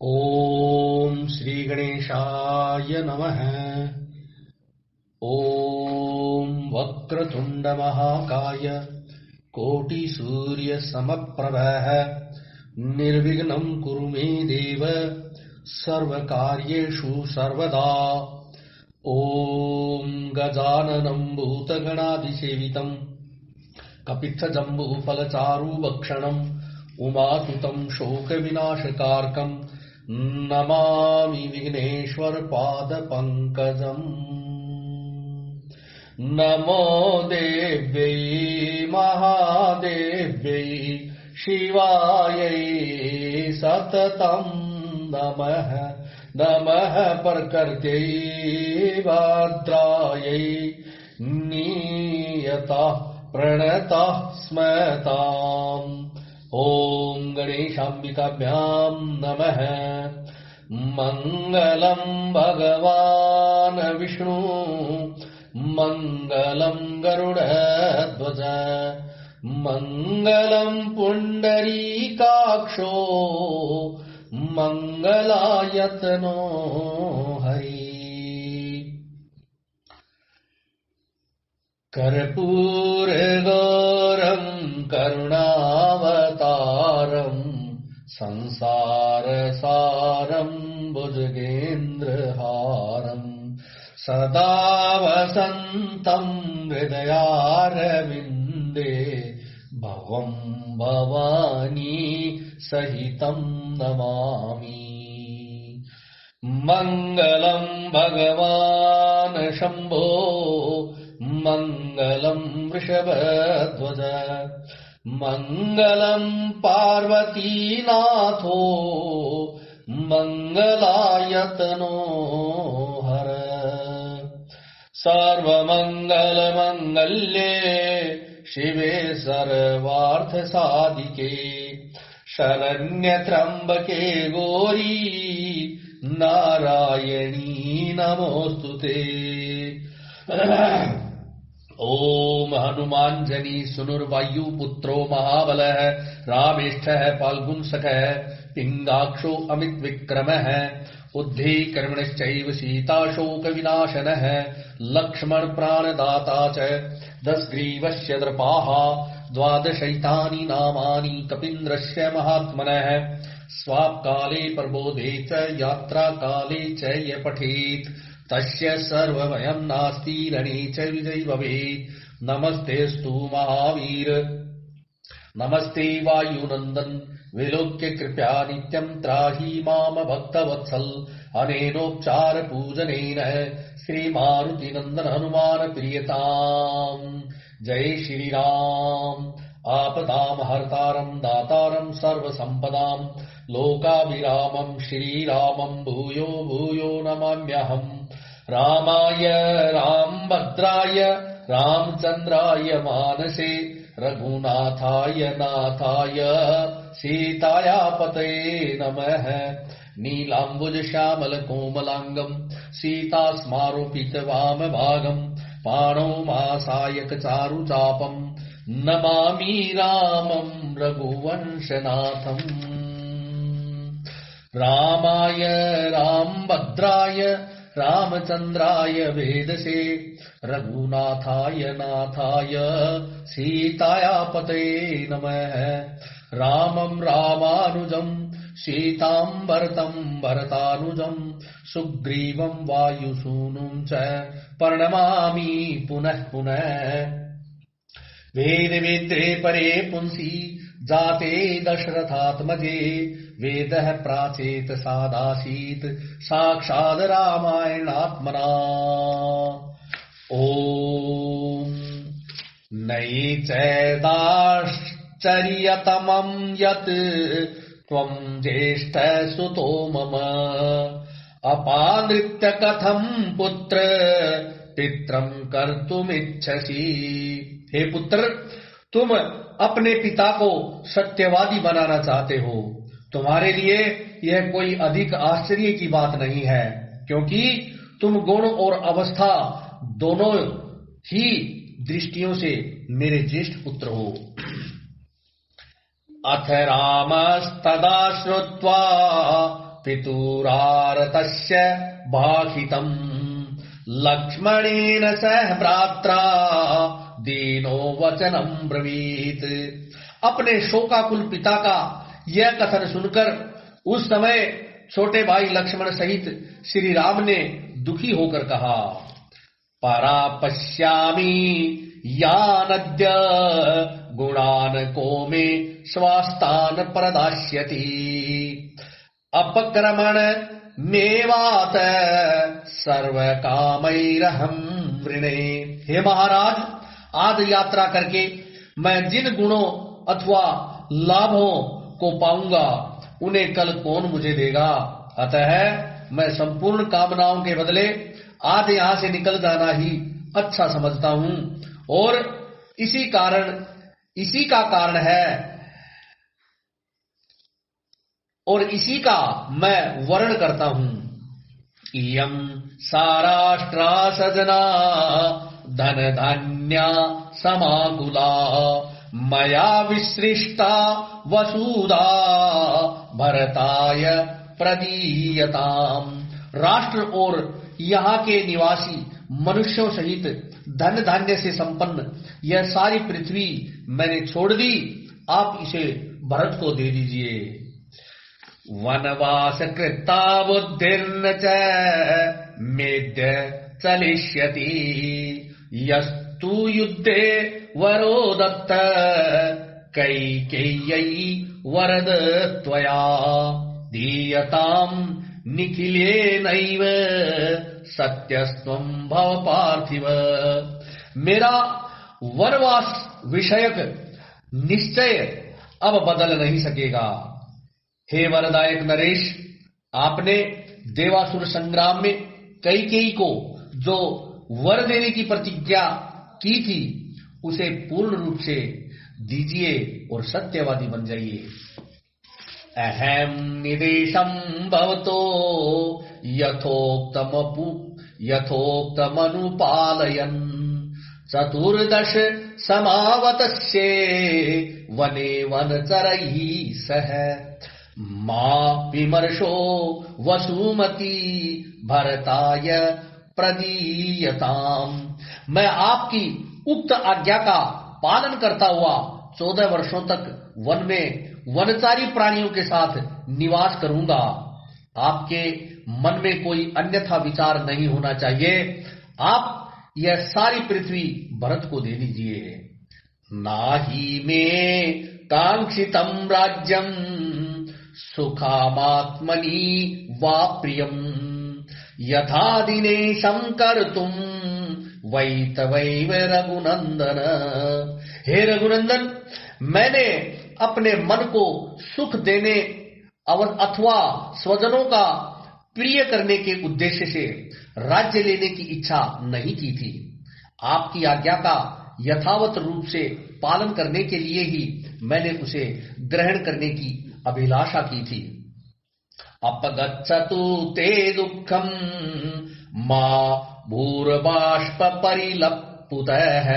ओम श्री गणेशाय नमः। ओम वक्रतुंड महाकाय कोटि सूर्य समप्रभः निर्विघ्नं कुरु मे देव सर्वकार्येषु सर्वदा। ओम गजाननं भूतगणाधिसेवितं कपित्थजम्बूफलचारुभक्षणम् उमासुतं शोकविनाशकारकम् नमामि विघ्नेश्वर पादपङ्कजम्। नमो देव्यै महादेव्यै शिवायै सततं नमः। नमः प्रकृत्यै भद्रायै नियतः प्रणतः स्मताम्। ओम गणेशाम्बिकाभ्यां नमः। मंगलं भगवान विष्णु मंगलं गरुडध्वज मंगलं पुंडरीकाक्षो मंगलायतनो हरि। कर्पूरगौरं करुणावतारं संसारसारं भुजगेन्द्रहारं सदा वसन्तं हृदयारविन्दे भवं भवानी सहितं नमामि। मंगलं भगवान शंभो मंगलं वृषभध्वज मंगलं पार्वतीनाथो मंगलायतनो हर। सर्वमंगलमंगल्ये शिवे सर्वार्थसाधिके शरण्यत्र्यंबके गौरी नारायणी नमोस्तुते। ओम हनुमांजनी सुनुर्वायु पुत्रो महाबलः रामेष्ठः फाल्गुनसखः पिंगाक्षो अमित विक्रमः उद्धे कर्मणश्चैव सीताशोक विनाशनः लक्ष्मण प्राणदाता च दशग्रीवस्य दृपाः द्वादशैतानि नामानि कपीन्द्रस्य महात्मनः। स्वापकाले प्रबोधे च यात्रा काले च य पठेत् तस्य सर्वभयं नास्ति रणे च विजयी भवेत्। नमस्तेऽस्तु महावीर नमस्ते वायुनंदन विलोक्य कृपया नित्यं त्राहि माम भक्तवत्सल। अनेनोपचार पूजनेन श्री नंदन हनुमान प्रियताम्। जय श्री राम। आपदां हर्तारं दातारं सर्वसंपदां लोकाभिरामं श्रीरामं भूयो भूयो नमाम्यहम्। रामाय रामभद्राय रामचंद्राय मानसे रघुनाथाय नाथाय सीताया पतये नमः। नीलाम्बुज श्यामल कोमलांगं सीतास्मारोपित वामभागं पाणौ मासायक चारुचापं नमामि रामं रघुवंशनाथम्। रामाय रामभद्राय रामचंद्राय वेदसे रघुनाथाय नाथाय सीताया पतये नमः। रामं रामानुजं सीतां भरतं भरतानुजं सुग्रीवं वायुसूनुं च प्रणमामि पुनः पुनः। वेद वेद्रे परे पुंसी जाते दशरथात्मजे वेदः प्राचेत सादासीत् साक्षात् रामायणात्मना। ओम नये चैदाश्चर्यतमं यत् त्वं ज्येष्ठसुतो मम अपानृत्य कथं पुत्र पित्रं कर्तुमिच्छसि। हे पुत्र, तुम अपने पिता को सत्यवादी बनाना चाहते हो। तुम्हारे लिए यह कोई अधिक आश्चर्य की बात नहीं है, क्योंकि तुम गुण और अवस्था दोनों ही दृष्टियों से मेरे ज्येष्ठ पुत्र हो। अथ रामस्तदा श्रुत्वा पितुरारतस्य भाषितम् लक्ष्मणेन सह भ्रात्रा दीनो वचनम् ब्रवीत। अपने शोकाकुल पिता का यह कथन सुनकर उस समय छोटे भाई लक्ष्मण सहित श्री राम ने दुखी होकर कहा, परा पश्यामि यानद्य गुणान को मे स्वास्तान प्रदास्यति अपक्रमण मेवात सर्व कामैरहम वृणे। हे महाराज, आज यात्रा करके मैं जिन गुणों अथवा लाभों को पाऊंगा उन्हें कल कौन मुझे देगा। अतः मैं संपूर्ण कामनाओं के बदले आज यहां से निकल जाना ही अच्छा समझता हूं और इसी का कारण है और इसी का मैं वर्ण करता हूं। इयं साराष्ट्रा सजना धन धान्या समाकुला मया विसृष्टा वसुधा भरताय प्रदीयताम। राष्ट्र और यहाँ के निवासी मनुष्यों सहित धन धान्य से संपन्न यह सारी पृथ्वी मैंने छोड़ दी, आप इसे भरत को दे दीजिए। वनवास कृता बुद्धिर्न च मेद्य चलिष्यति यस्तु युद्धे वरो दत्त कैकेय्यै वरद त्वया दीयताम् निखिलेनैव सत्यस्त्वं भव पार्थिव। मेरा वनवास विषयक निश्चय अब बदल नहीं सकेगा। हे वरदायक नरेश, आपने देवासुर संग्राम में कैकेयी को जो वर देने की प्रतिज्ञा की थी उसे पूर्ण रूप से दीजिए और सत्यवादी बन जाइए। अहम निदेशम भवतो यथोक्तमनुपालयन् चतुर्दश समावतस्ये वने वनचरैः सह मा विमर्शो वसुमती भरताय प्रदीयताम्। मैं आपकी उक्त आज्ञा का पालन करता हुआ 14 वर्षों तक वन में वनचारी प्राणियों के साथ निवास करूंगा। आपके मन में कोई अन्यथा विचार नहीं होना चाहिए। आप यह सारी पृथ्वी भरत को दे दीजिए। नाहि मे कांक्षितम राज्यम सुखामात्मनि वा प्रियम यथा दिनेशं कर्तुम वै तवैव रघुनंदन। हे रघुनंदन, मैंने अपने मन को सुख देने अथवा स्वजनों का प्रिय करने के उद्देश्य से राज्य लेने की इच्छा नहीं की थी। आपकी आज्ञा का यथावत रूप से पालन करने के लिए ही मैंने उसे ग्रहण करने की अभिलाषा की थी। अपगच्छतु ते दुःखम मा भूर्बाष्प परिलप्पुतः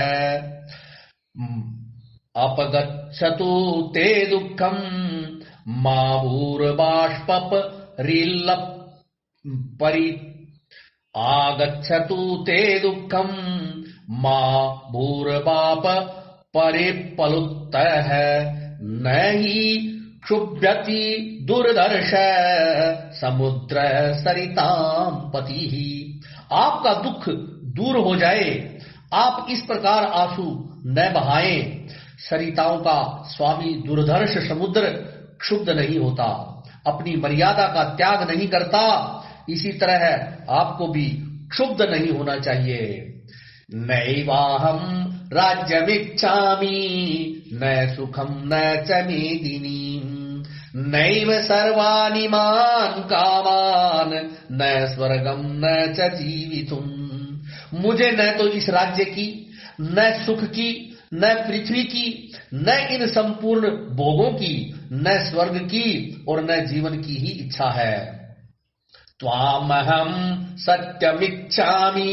अपगच्छतु ते दुःखम मा भूर्बाष्प आगच्छतु ते दुःखम मा भूर्बाप परिप्लुतः न हि क्षुभ्यति दुर्धर्ष समुद्र सरिताम पतिः। आपका दुख दूर हो जाए, आप इस प्रकार आंसू न बहाएं। सरिताओं का स्वामी दुर्धर्ष समुद्र क्षुब्ध नहीं होता, अपनी मर्यादा का त्याग नहीं करता। इसी तरह आपको भी क्षुब्ध नहीं होना चाहिए। नैवाहम राज्यमिच्छामि न सुखम न च मेदिनी नैव सर्वाणि मान कामान न स्वर्गम न च जीवितुम। मुझे न तो इस राज्य की, न सुख की, न पृथ्वी की, न इन संपूर्ण भोगों की, न स्वर्ग की और न जीवन की ही इच्छा है। त्वामहं सत्यमिच्छामि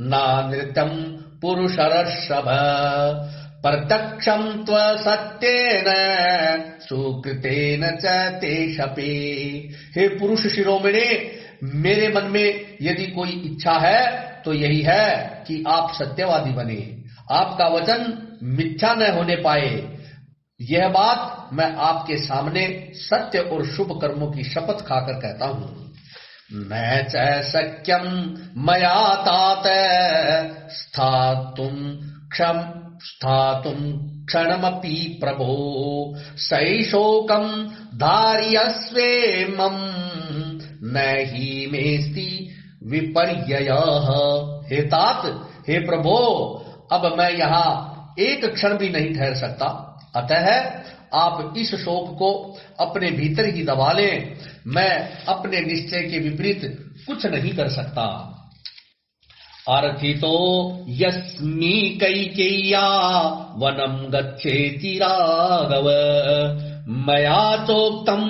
नानृतं पुरुषर्षभ प्रत्यक्षं त्व सत्येन सुकृतेन च ते शपे। हे पुरुष शिरोमणे, मेरे मन में यदि कोई इच्छा है तो यही है कि आप सत्यवादी बने, आपका वचन मिथ्या न होने पाए। यह बात मैं आपके सामने सत्य और शुभ कर्मों की शपथ खाकर कहता हूं। न च शक्यं मया तात स्थातुं क्षणमपि प्रभो सैशोकं धार्यस्वेमं न हि मेस्ति विपर्ययः। हे तात, हे प्रभो, अब मैं यहाँ एक क्षण भी नहीं ठहर सकता, अतः आप इस शोक को अपने भीतर ही दबा लें। मैं अपने निश्चय के विपरीत कुछ नहीं कर सकता। अर्थितो यस्मि कैकेय्या वनं गच्छेति राघव मया चोक्तं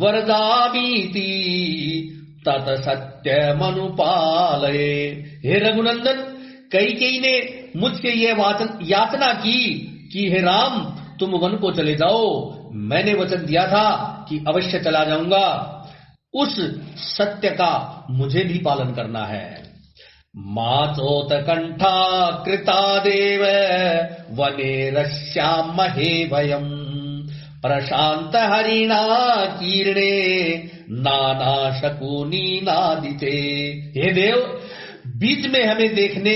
वरदामीति तत सत्यमनुपालये। हे रघुनंदन, कैकेयी ने मुझसे यह याचना की कि हे राम, तुम वन को चले जाओ। मैंने वचन दिया था कि अवश्य चला जाऊंगा। उस सत्य का मुझे भी पालन करना है। माचोत कंठा कृता देव वने रश्यामहे वयम् प्रशांत हरिणा कीर्णे नाना शकुनी नादिते। हे देव, बीच में हमें देखने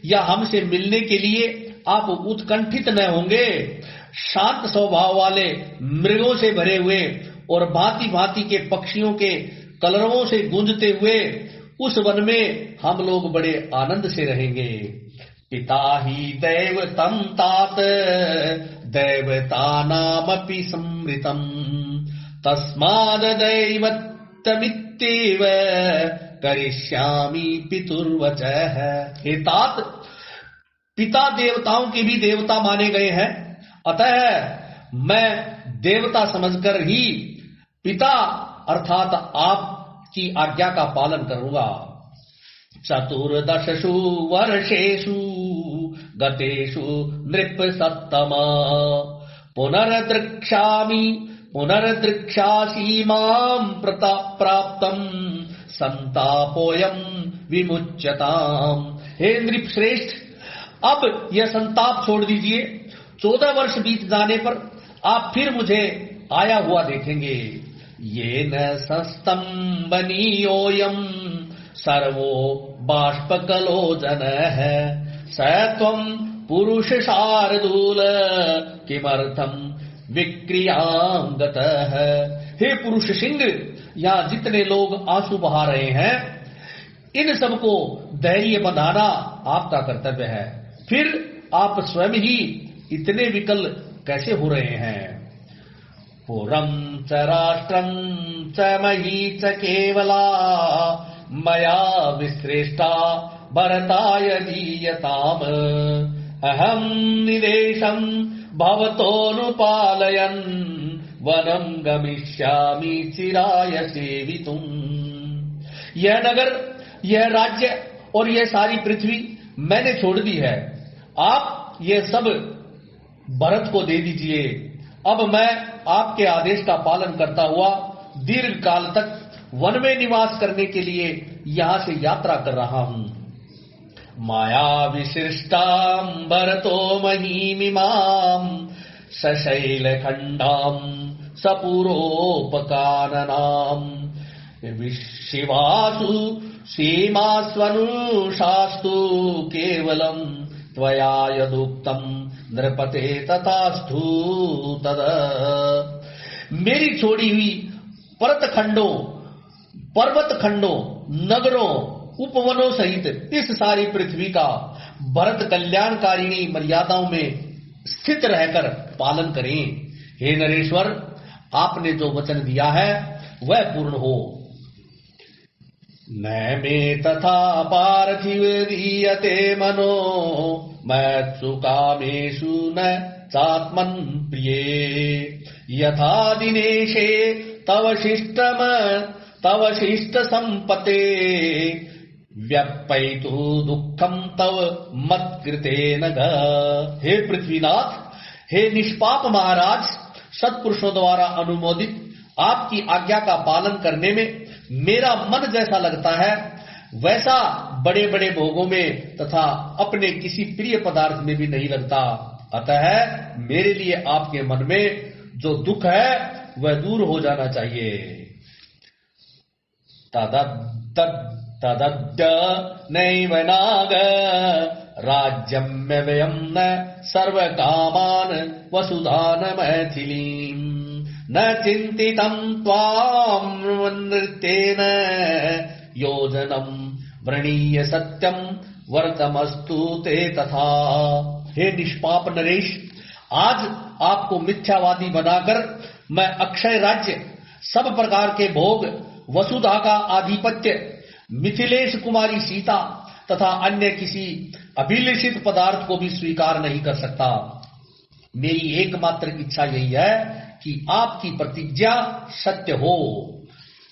या हमसे मिलने के लिए आप उत्कंठित न होंगे। शांत स्वभाव वाले मृगों से भरे हुए और भांति भांति के पक्षियों के कलरवों से गूंजते हुए उस वन में हम लोग बड़े आनंद से रहेंगे। पिता ही दैवतं तात दैवतानामपि संवृतम् तस्माद् दैवतमित्येव करिष्यामि पितुर्वचः। हे तात, पिता देवताओं के भी देवता माने गए हैं, अतः मैं देवता समझकर ही पिता अर्थात आपकी आज्ञा का पालन करूंगा। चतुर्दशसु वर्षेषु गतेषु नृप सत्तमा पुनर्द्रक्ष्यासि मां प्राप्तम् संतापोऽयं विमुच्यताम्। हे नृप श्रेष्ठ, अब यह संताप छोड़ दीजिए। 14 वर्ष बीत जाने पर आप फिर मुझे आया हुआ देखेंगे। ये न संस्तंभनीयोऽयं सर्वो बाष्पकलो जनः स त्वं पुरुष शार्दूल किमर्थं विक्रियां गतः। हे पुरुष सिंह, यहाँ जितने लोग आंसू बहा रहे हैं, इन सबको धैर्य बंधाना आपका कर्तव्य है। फिर आप स्वयं ही इतने विकल कैसे हो रहे हैं। पुरं च राष्ट्रं च मही च केवला मया विश्रेष्टा भरताय दीयताम् अहं निदेशं भवतोऽनुपालयन् वनं गमिष्यामि चिराय सेवितुम्। यह नगर, यह राज्य और यह सारी पृथ्वी मैंने छोड़ दी है। आप यह सब भरत को दे दीजिए। अब मैं आपके आदेश का पालन करता हुआ दीर्घ काल तक वन में निवास करने के लिए यहाँ से यात्रा कर रहा हूँ। माया विशिष्टां भरतो महीमिमां सशैल खंडां सपुरोपकाननां शिवासु सीमास्वनुषास्तु केवलं त्वया यदुक्तं नृपते तथास्तु तद। मेरी छोड़ी हुई परत खंडों, पर्वत खंडों, नगरों, उपवनों सहित इस सारी पृथ्वी का भरत कल्याणकारिणी मर्यादाओं में स्थित रहकर पालन करें। हे नरेश्वर, आपने जो वचन दिया है वह पूर्ण हो। न मे तथा पार्थिव दीयते मनो मत्सु कामेषु न चात्मन् प्रिये यथा दिनेशे तव शिष्ट संपते व्यपैतु दुखम तव मत्कृतेन ग। हे पृथ्वीनाथ, हे निष्पाप महाराज, सत्पुरुषों द्वारा अनुमोदित आपकी आज्ञा का पालन करने में मेरा मन जैसा लगता है वैसा बड़े बड़े भोगों में तथा अपने किसी प्रिय पदार्थ में भी नहीं लगता। अतः मेरे लिए आपके मन में जो दुख है वह दूर हो जाना चाहिए। तदद्य नैव नाग राज्यं व्ययं न सर्व कामान वसुधान मैथिलीं न चिंतितं त्वां नृत्येन योजनं वृणीय सत्यं वर्तमस्तु ते तथा। हे निष्पाप नरेश, आज आपको मिथ्यावादी बनाकर मैं अक्षय राज्य, सब प्रकार के भोग, वसुधा का आधिपत्य, मिथिलेश कुमारी सीता तथा अन्य किसी अभिलषित पदार्थ को भी स्वीकार नहीं कर सकता। मेरी एकमात्र इच्छा यही है कि आपकी प्रतिज्ञा सत्य हो।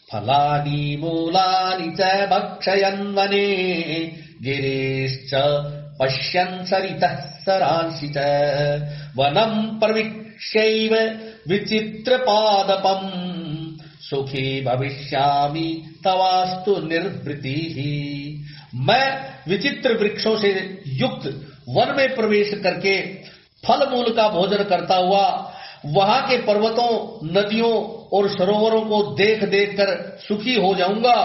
फलानि मूलानि च भक्षयन् वने गिरीश्च पश्यन् सरितः सरांसि च वनं प्रविश्यैव विचित्रपादपम् सुखी भविष्यामि तवास्तु निर्वृतिः। मैं विचित्र वृक्षों से युक्त वन में प्रवेश करके फल मूल का भोजन करता हुआ वहां के पर्वतों, नदियों और सरोवरों को देख देख कर सुखी हो जाऊंगा।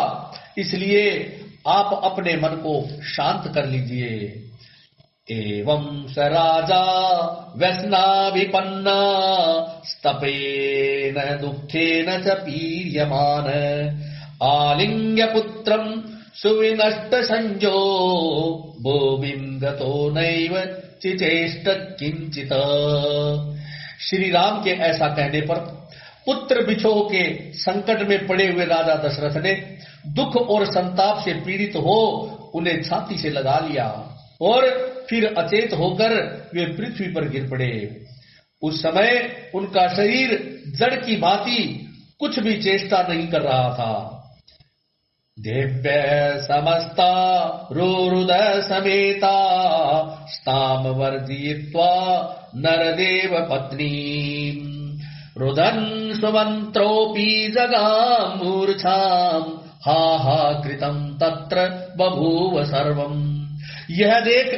इसलिए आप अपने मन को शांत कर लीजिए। एवं स राजा व्यसनाभिपन्ना स्तपेन दुखेन च पीड्यमान आलिंग्य पुत्रं सुविनष्ट संजो भूमिं गतो नैव चिचेष्ट किंचित। श्री राम के ऐसा कहने पर पुत्र बिछोह के संकट में पड़े हुए राजा दशरथ ने दुख और संताप से पीड़ित हो उन्हें छाती से लगा लिया और फिर अचेत होकर वे पृथ्वी पर गिर पड़े। उस समय उनका शरीर जड़ की भांति कुछ भी चेष्टा नहीं कर रहा था। दिव्य समस्ता रुरुदय समेता स्ताम वर्जयित्वा नरदेव पत्नी रुदन सुमंत्रोपि जगामूर्छाम हा हा कृतं तत्र बभूव सर्वम। यह देख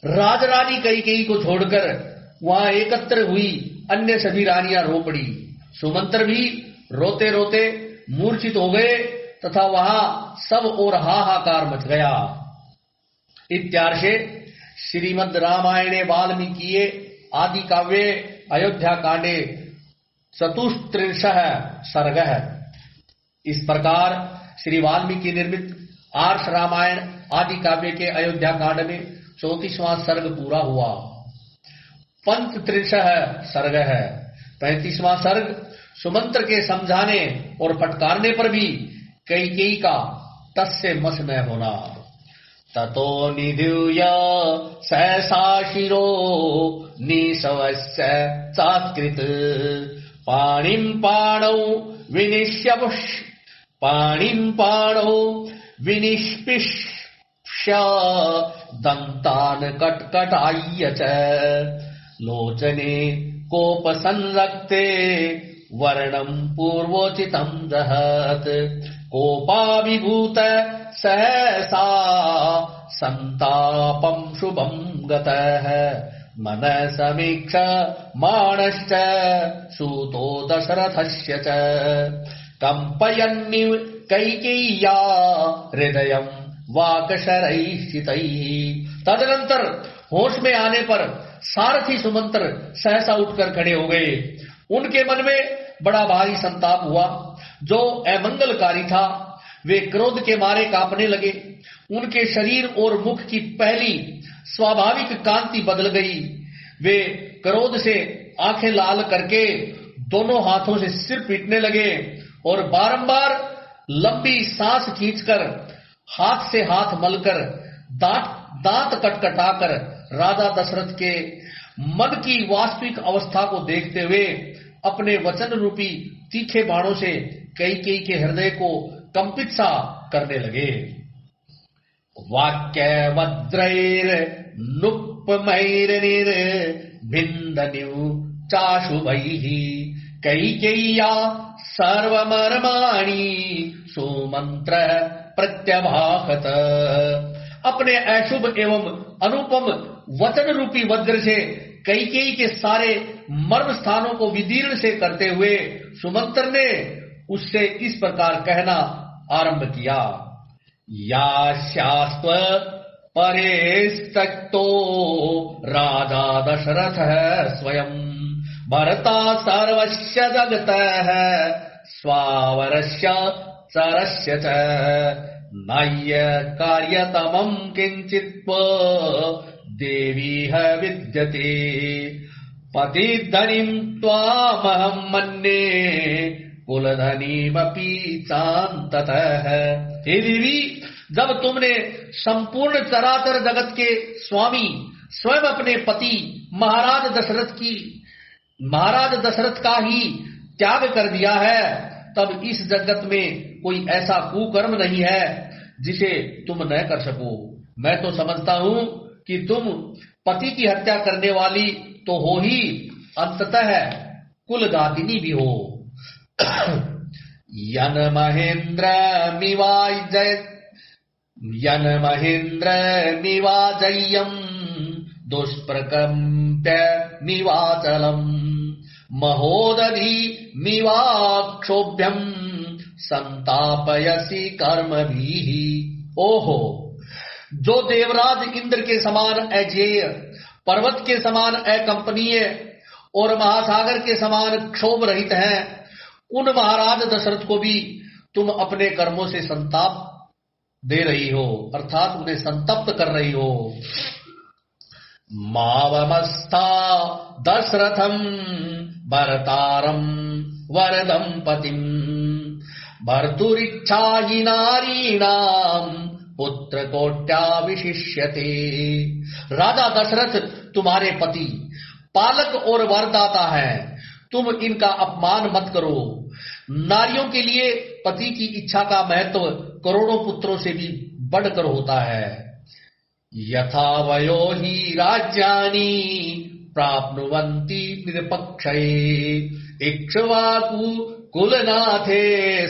राजरानी कैकेयी को छोड़कर वहां एकत्र हुई अन्य सभी रानियां रो पड़ी। सुमंत्र भी रोते रोते मूर्छित हो गए तथा वहां सब और हाहाकार मच गया। इत्यार्षे श्रीमद् रामायणे वाल्मीकिये आदि काव्ये अयोध्या कांडे 34 सर्ग है। इस प्रकार श्री वाल्मीकि निर्मित आर्ष रामायण आदि काव्य के अयोध्या कांड में 34वां सर्ग पूरा हुआ। 35 सर्ग है। 35वां सर्ग सुमंत्र के समझाने और फटकारने पर भी कैकेयी का तस् से मस में होना। ततो निधूय सहसा शिरो निशवस्य चात्कृत पाणिं पाणौ विनिष्पिष्य दन्तान् कट्कटाय्य च लोचने कोपसंरक्ते वर्णं पूर्वोचितं दहत् कोपाभिभूत सहसा संतापं शुभं गतः मन समीक्ष माणश्च सूतो दशरथस्य च कंपयन्निव कैकेय्या हृदयं वाकशरैश्चितैः। तदनंतर होश में आने पर सारथी सुमंत्र सहसा उठकर खड़े हो गए। उनके मन में बड़ा भारी संताप हुआ जो अमंगलकारी था। वे क्रोध के मारे कांपने लगे। उनके शरीर और मुख की पहली स्वाभाविक कांति बदल गई। वे क्रोध से आंखें लाल करके दोनों हाथों से सिर पीटने लगे और बारंबार लंबी सांस खींचकर हाथ से हाथ मलकर दांत कटकटाकर राजा दशरथ के मन की वास्तविक अवस्था को देखते हुए अपने वचन रूपी तीखे बाणों से कैकेयी के हृदय को कंपित सा करने लगे। वाक्य वज्रैर नुप्पमैर्निर भिन्दन्यु चाशुभैः कैकेय्या सर्वमर्माणि सुमंत्र प्रत्यभाषत। अपने अशुभ एवं अनुपम वचन रूपी वज्र से कैकेयी के सारे मर्म स्थानों को विदीर्ण से करते हुए सुमंत्र ने उससे इस प्रकार कहना आरंभ किया। या शास्त्व परेस्तक्तो राजा दशरथ स्वयं भरता सर्वस्य जगतः स्वावरस्य चरस्य च नाय्य कार्यतमं किंचित् देवीह विद्यते पतिधनिं त्वामहं मन्ये कुलधनीमपि चान्ततः। हे देवी, जब तुमने संपूर्ण चराचर जगत के स्वामी स्वयं अपने पति महाराज दशरथ का ही त्याग कर दिया है, तब इस जगत में कोई ऐसा कुकर्म नहीं है जिसे तुम न कर सको। मैं तो समझता हूं कि तुम पति की हत्या करने वाली तो हो ही, अंततः कुलघातिनी भी हो। यन महेन्द्र मिवाजय्यम दुष्प्रकम्प्य मिवाचलम महोदधि मिवाक्षोभ्यम संतापयसी कर्मभिः। ओहो, जो देवराज इंद्र के समान अजेय, पर्वत के समान अकंपनीय और महासागर के समान क्षोभ रहित हैं, उन महाराज दशरथ को भी तुम अपने कर्मों से संताप दे रही हो, अर्थात उन्हें संतप्त कर रही हो। मावमस्था दशरथम भरतारम वरदंपतिम भर्तुरिच्छाहि नारीणाम पुत्र कोट्या विशिष्यते। राजा दशरथ तुम्हारे पति पालक और वरदाता है, तुम इनका अपमान मत करो। नारियों के लिए पति की इच्छा का महत्व करोड़ों पुत्रों से भी बढ़कर होता है। यथा वयो ही राज्यानि प्राप्नुवन्ति निरपक्षये इक्ष्वाकु कुलनाथेऽस्मिंस्तम्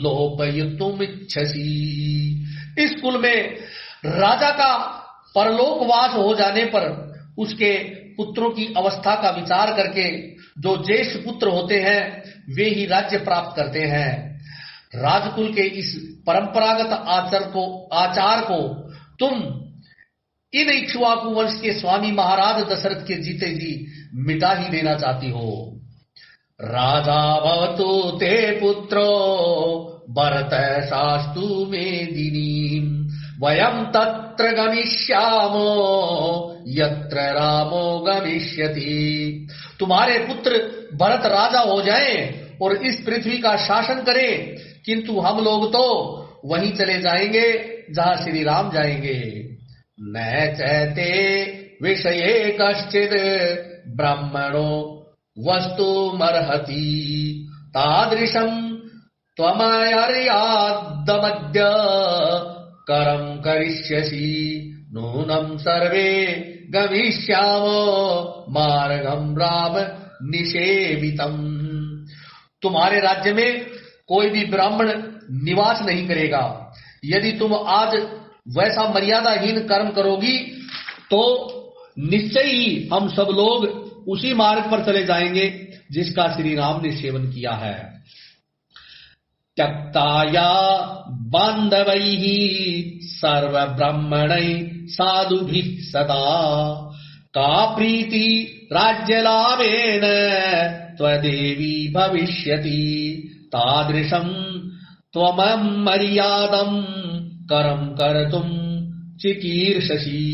लोपयितुमिच्छसि। इस कुल में राजा का परलोकवास हो जाने पर उसके पुत्रों की अवस्था का विचार करके जो ज्येष्ठ पुत्र होते हैं वे ही राज्य प्राप्त करते हैं। राजकुल के इस परंपरागत आचार को तुम इन इक्ष्वाकु वंश के स्वामी महाराज दशरथ के जीते जी मिटा ही देना चाहती हो। राजा भवतु ते पुत्रो भरत शास्तु मेदिनी वयम तत्र गमिष्यामो यत्र रामो गमिष्यति। तुम्हारे पुत्र भरत राजा हो जाएं और इस पृथ्वी का शासन करें, किंतु हम लोग तो वहीं चले जाएंगे जहां श्री राम जाएंगे। न चैते विषये कश्चिद ब्राह्मणो वस्तुमर्हति तादृशं त्वमर्यादमद्य करं करिष्यसि नूनं सर्वे गमिष्यामो मार्गं राम निषेवितम। तुम्हारे राज्य में कोई भी ब्राह्मण निवास नहीं करेगा। यदि तुम आज वैसा मर्यादाहीन कर्म करोगी तो निश्चय ही हम सब लोग उसी मार्ग पर चले जाएंगे जिसका श्री राम ने सेवन किया है। त्यक्ताया बांधवैः सर्व ब्राह्मणैः साधुभिः सदा का प्रीति राज्य लाभेन त्वदेवी भविष्यति तादृशं त्वमं मर्यादं करम कर्तुम चिकीर्षसि।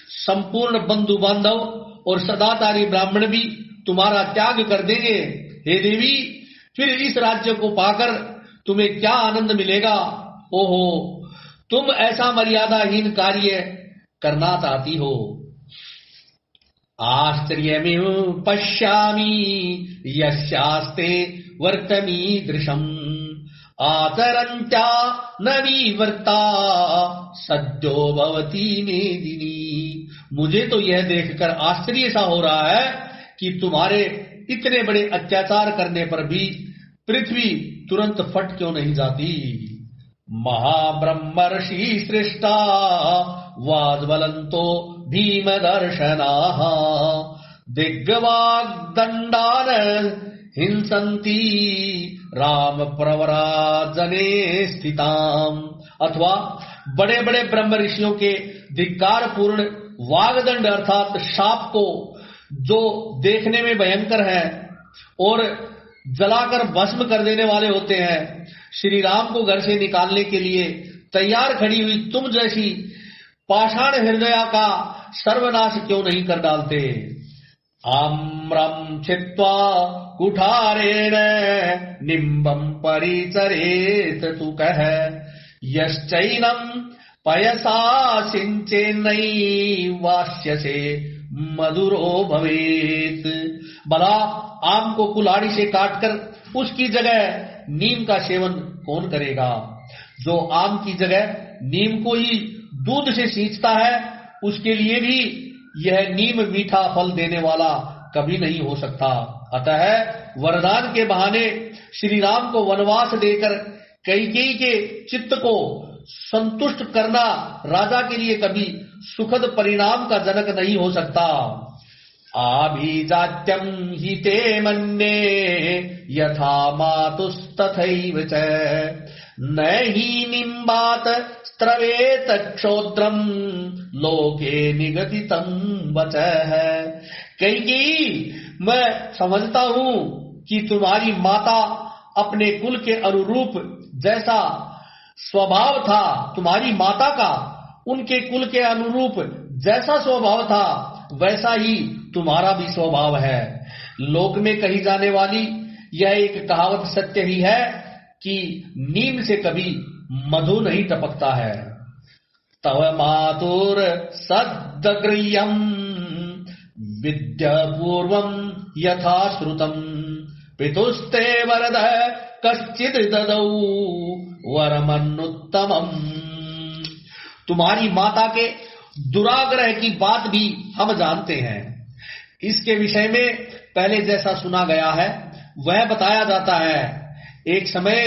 संपूर्ण बंधु बांधव और सदाचारी ब्राह्मण भी तुम्हारा त्याग कर देंगे। हे देवी, फिर इस राज्य को पाकर तुम्हें क्या आनंद मिलेगा। ओहो, तुम ऐसा मर्यादाहीन कार्य करना चाहती हो। आश्चर्यमेव पश्यामि यस्यास्ते वर्तमीदृशम् आचरन्त्या न विवर्ता सद्यो भवती मेदिनी। मुझे तो यह देखकर आश्चर्य सा हो रहा है कि तुम्हारे इतने बड़े अत्याचार करने पर भी पृथ्वी तुरंत फट क्यों नहीं जाती। महाब्रह्मर्षि श्रेष्ठा वाज्वलंतो भीमदर्शनाः दिग्वाग्दण्डान हिंसन्ति राम प्रवराजने स्थिताम। अथवा बड़े बड़े ब्रह्म ऋषियों के धिक्कार पूर्ण वागदंड अर्थात शाप को जो देखने में भयंकर है और जलाकर भस्म कर देने वाले होते हैं, श्री राम को घर से निकालने के लिए तैयार खड़ी हुई तुम जैसी पाषाण हृदया का सर्वनाश क्यों नहीं कर डालते। आम्रम छित्त्वा कुठारेण निम्बम परिचरेत तु कह यश्चैनम पयसा सिंचेन्नैवास्यसे मधुरो भवेत। भला आम को कुल्हाड़ी से काटकर उसकी जगह नीम का सेवन कौन करेगा। जो आम की जगह नीम को ही दूध से सींचता है उसके लिए भी यह नीम मीठा फल देने वाला कभी नहीं हो सकता। अतः वरदान के बहाने श्री राम को वनवास देकर कैकेयी के चित्त को संतुष्ट करना राजा के लिए कभी सुखद परिणाम का जनक नहीं हो सकता। आभिजात्यं हि ते मन्ये यथा मातुस्तथैव च न हि निम्बात स्त्रवेत क्षोद्रम लोके निगदितं वचः। कैकेयी, मैं समझता हूँ कि तुम्हारी माता अपने कुल के अनुरूप जैसा स्वभाव था, तुम्हारी माता का उनके कुल के अनुरूप जैसा स्वभाव था वैसा ही तुम्हारा भी स्वभाव है। लोक में कही जाने वाली यह एक कहावत सत्य ही है कि नीम से कभी मधु नहीं टपकता है। तव मातुर सद्गृह्यम विद्या पूर्वम यथा श्रुतम पितुस्ते वरद कश्चिद ददौ वरमन्नुत्तमम्। तुम्हारी माता के दुराग्रह की बात भी हम जानते हैं। इसके विषय में पहले जैसा सुना गया है वह बताया जाता है। एक समय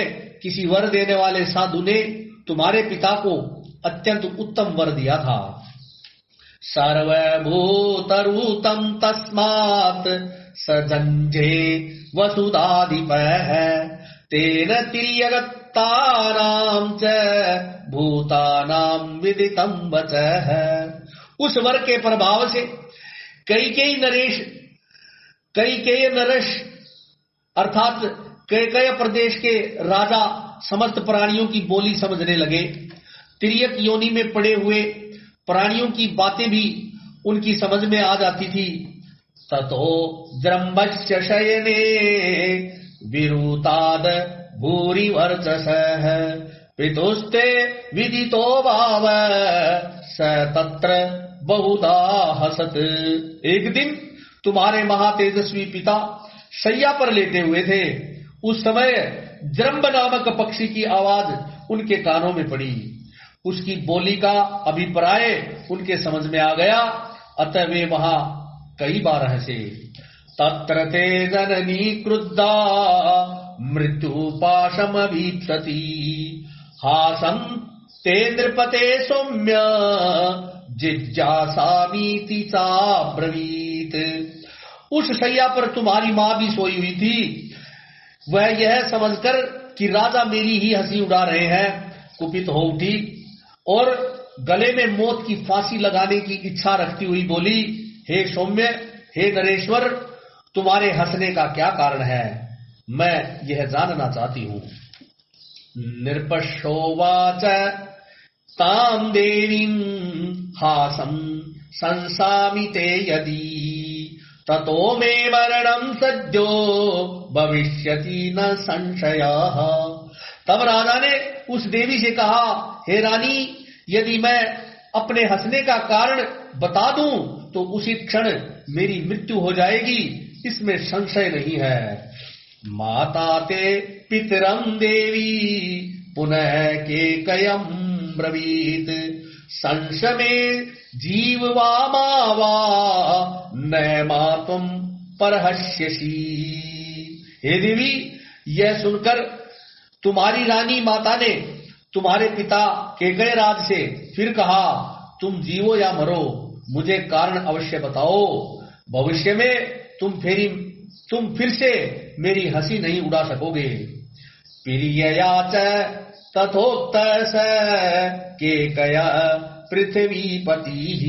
किसी वर देने वाले साधु ने तुम्हारे पिता को अत्यंत उत्तम वर दिया था। सर्वभूतरूतम तस्मात् सजंझे वसुधाधिपः तेन तिर्यगत्तानां च भूतानां विदितं वचः। उस वर के प्रभाव से कैकेयी नरेश अर्थात कैकेय प्रदेश के राजा समस्त प्राणियों की बोली समझने लगे। तिर्यक योनि में पड़े हुए प्राणियों की बातें भी उनकी समझ में आ जाती थी। ततो जृंभस्य शयने विरुताद भूरि वर्चसः पितुस्ते विदितो भाव स तत्र बहुधा हसत। एक दिन तुम्हारे महातेजस्वी पिता शैया पर लेटे हुए थे। उस समय जृंभ नामक पक्षी की आवाज उनके कानों में पड़ी। उसकी बोली का अभिप्राय उनके समझ में आ गया, अतः वे वहां कई बार हंसे। तत्र ते जननी क्रुद्धा मृत्युपाशमभीप्सति हासं ते नृपते सौम्य जिज्ञासामीति चाब्रवीत। उस शैया पर तुम्हारी मां भी सोई हुई थी। वह यह समझकर कि राजा मेरी ही हंसी उड़ा रहे हैं कुपित हो उठी और गले में मौत की फांसी लगाने की इच्छा रखती हुई बोली, हे सौम्य, हे नरेश्वर, तुम्हारे हंसने का क्या कारण है, मैं यह जानना चाहती हूँ। नृपशोवाच तां देवीं हासं संसामि ते यदि ततो मे मरणं सद्यो भविष्यति न संशयः। तब राजा ने उस देवी से कहा, हे रानी, यदि मैं अपने हंसने का कारण बता दूं तो उसी क्षण मेरी मृत्यु हो जाएगी, इसमें संशय नहीं है। माता ते पितरम देवी पुनः केकयम् ब्रवीत संशमे जीववा मावा न मातुम परहस्यसि। हे देवी, यह सुनकर तुम्हारी रानी माता ने तुम्हारे पिता केकय राज से फिर कहा, तुम जीवो या मरो, मुझे कारण अवश्य बताओ। भविष्य में तुम फिर से मेरी हंसी नहीं उड़ा सकोगे। प्रियया च तथोक्त स केकय पृथ्वीपतिः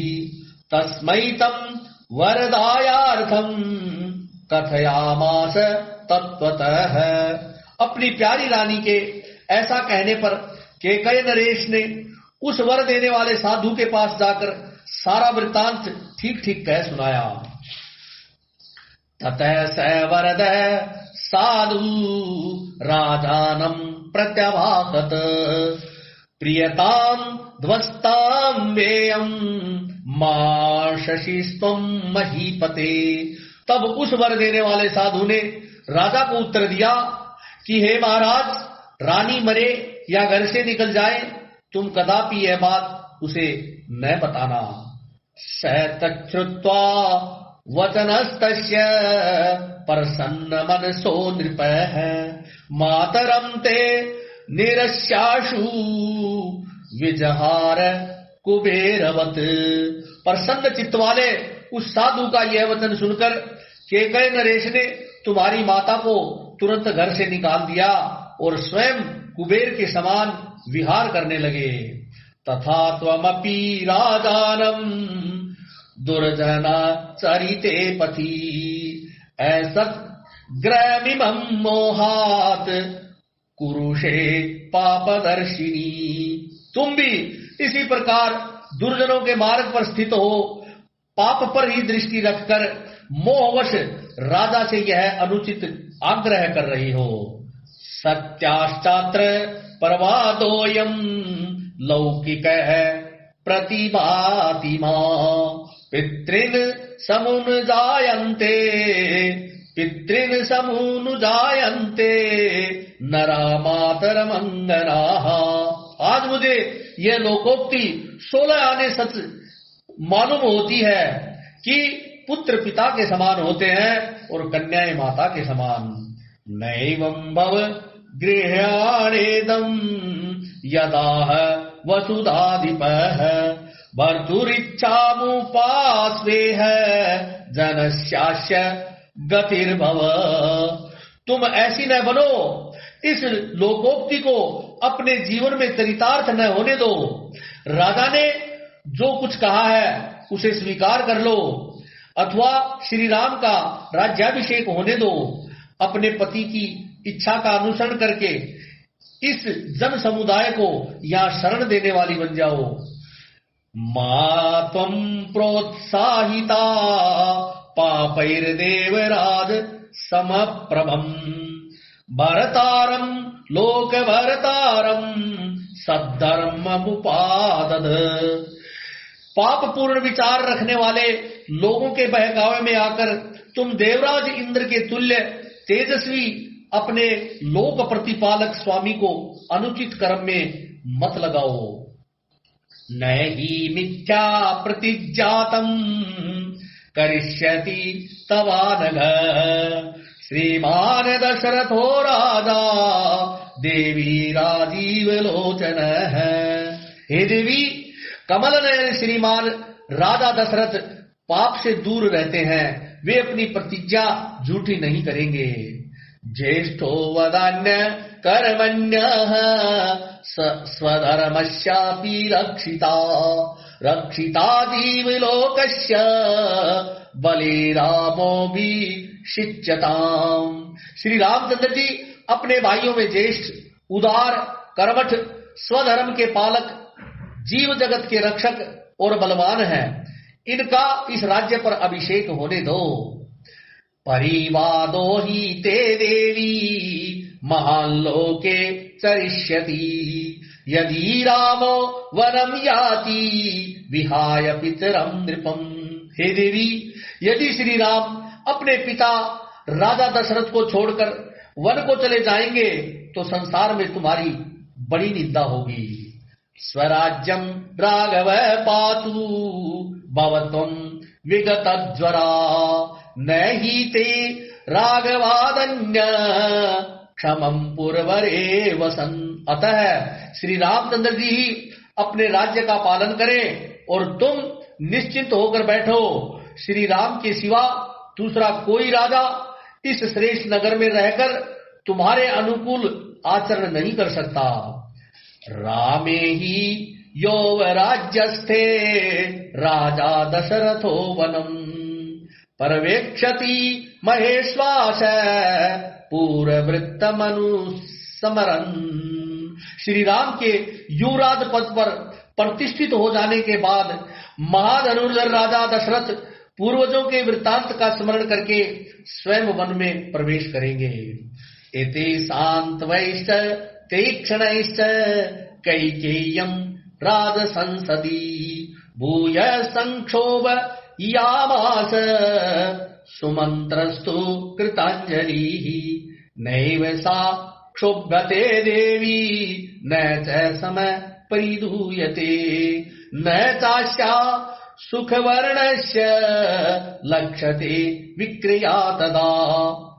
तस्मै तम् वरदायार्थम कथयामास तत्वतः। अपनी प्यारी रानी के ऐसा कहने पर केकय नरेश ने उस वर देने वाले साधु के पास जाकर सारा वृत्तांत ठीक ठीक कह सुनाया। ततः स वरद साधु राजानम प्रत्यभाषत प्रियताम ध्वस्ताम वेयम मां शशिस्त्वं महीपते। तब उस वर देने वाले साधु ने राजा को उत्तर दिया कि हे महाराज, रानी मरे या घर से निकल जाए, तुम कदापि यह बात उसे न बताना। स तच्छ्रुत्वा वचनस्तस्य प्रसन्न मनसो नृपः मातरं ते निरस्याशु विजहार कुबेरवत। प्रसन्न चित्त वाले उस साधु का यह वचन सुनकर केकय नरेश ने तुम्हारी माता को तुरंत घर से निकाल दिया और स्वयं कुबेर के समान विहार करने लगे। तथा त्वमपि राजानम दुर्जना चरिते पथि ऐसत ग्रहमिमं मोहात कुरुषे पापदर्शिनी। तुम भी इसी प्रकार दुर्जनों के मार्ग पर स्थित हो, पाप पर ही दृष्टि रखकर मोहवश राजा से यह अनुचित आग्रह कर रही हो। सत्याश्चात्र प्रवादोयम लौकिक प्रतिभाति मां पितृन समुनुजायन्ते नरा मातर मंगनाः। आज मुझे यह लोकोक्ति 16 आने सच मालूम होती है कि पुत्र पिता के समान होते हैं और कन्याएं माता के समान। नैवं भव गृह्याणेदं यदाह वसुधाधिपः भर्तुरिच्छामुपास्वेह जनस्यास्य गतिर्भव। तुम ऐसी न बनो, इस लोकोक्ति को अपने जीवन में चरितार्थ न होने दो। राजा ने जो कुछ कहा है उसे स्वीकार कर लो, अथवा श्री राम का राज्याभिषेक होने दो। अपने पति की इच्छा का अनुसरण करके इस जन समुदाय को यहाँ शरण देने वाली बन जाओ। मात्वं प्रोत्साहिता पापैर्देवराज समप्रभम भरतारम लोक भरतारम सद्धर्ममुपादद। पाप पूर्ण विचार रखने वाले लोगों के बहकावे में आकर तुम देवराज इंद्र के तुल्य तेजस्वी अपने लोक प्रतिपालक स्वामी को अनुचित कर्म में मत लगाओ। न ही मिथ्या प्रतिज्ञातम करिष्यति तवानघ श्रीमान दशरथो राजा देवी राजीव लोचन। हे देवी, कमल नयन श्रीमान राजा दशरथ पाप से दूर रहते हैं, वे अपनी प्रतिज्ञा झूठी नहीं करेंगे। ज्येष्ठो वदान्य कर्मण्यः स्वधर्मस्यापि रक्षिता जीवलोकस्य बले रामो भी शिच्यताम्। श्री रामचंद्र जी अपने भाइयों में ज्येष्ठ, उदार, कर्मठ, स्वधर्म के पालक, जीव जगत के रक्षक और बलवान हैं। इनका इस राज्य पर अभिषेक होने दो। परिवादो ही ते देवी महान लोके चरिष्यति यदि रामो वनम याति विहाय पितरम नृपम। हे देवी, यदि श्री राम अपने पिता राजा दशरथ को छोड़कर वन को चले जाएंगे तो संसार में तुम्हारी बड़ी निंदा होगी। स्वराज्यम राघव पातु भवत्वं विगत ज्वरा न ही ते राघवादन्य क्षमं पूर्वरे वसन। अतः श्री रामचंद्र जी ही अपने राज्य का पालन करें और तुम निश्चिंत होकर बैठो। श्री राम के सिवा दूसरा कोई राजा इस श्रेष्ठ नगर में रहकर तुम्हारे अनुकूल आचरण नहीं कर सकता। रामे ही यौवराज्यस्थे राजा दशरथो वनम पर्यवेक्षति महेश्वास पूर्ववृत्तमनुस्मरन्। श्री राम के युवराज पद पर प्रतिष्ठित हो जाने के बाद महाधनुर्धर राजा दशरथ पूर्वजों के वृत्तांत का स्मरण करके स्वयं वन में प्रवेश करेंगे। एते शांतवैश्च तीक्ष्णैश्च कैकेय्यं राज संसदि भूय संक्षोभ यामास सुमंत्रस्तु कृतांजलिः नैव सा क्षोभ्यते देवी न च समय परिधूयते न चास्या सुखवर्णस्य लक्ष्यते विक्रिया तदा।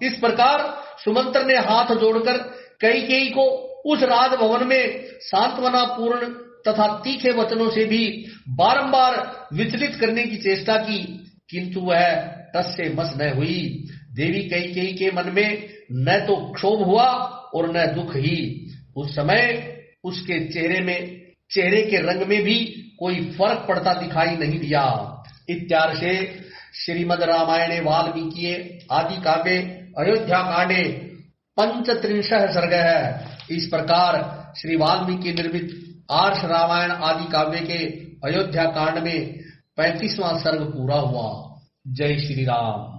इस प्रकार सुमंत्र ने हाथ जोड़कर कैकेयी को उस राजभवन में सांत्वना पूर्ण तथा तीखे वचनों से भी बारंबार विचलित करने की चेष्टा की, किंतु वह टस से मस न हुई। देवी कैकेयी के मन में न तो क्षोभ हुआ और न दुख ही। उस समय उसके चेहरे के रंग में भी कोई फर्क पड़ता दिखाई नहीं दिया। इत्यादि से श्रीमद् रामायणे वाल्मीकिये आदि काव्ये अयोध्या कांडे 35 सर्ग है। इस प्रकार श्री वाल्मीकि निर्मित आर्ष रामायण आदि काव्य के अयोध्या कांड में 35वां सर्ग पूरा हुआ। जय श्री राम।